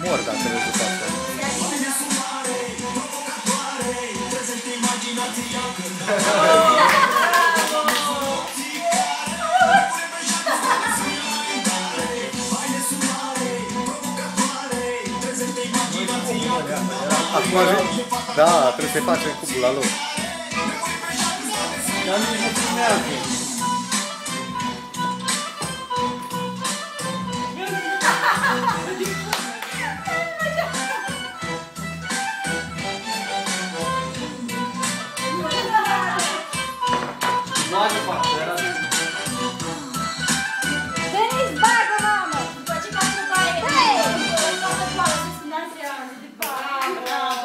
mor dacă vezi după asta. Acum da, trebuie să-i facem cubul la loc. Dar nici nu primează. Nu are față.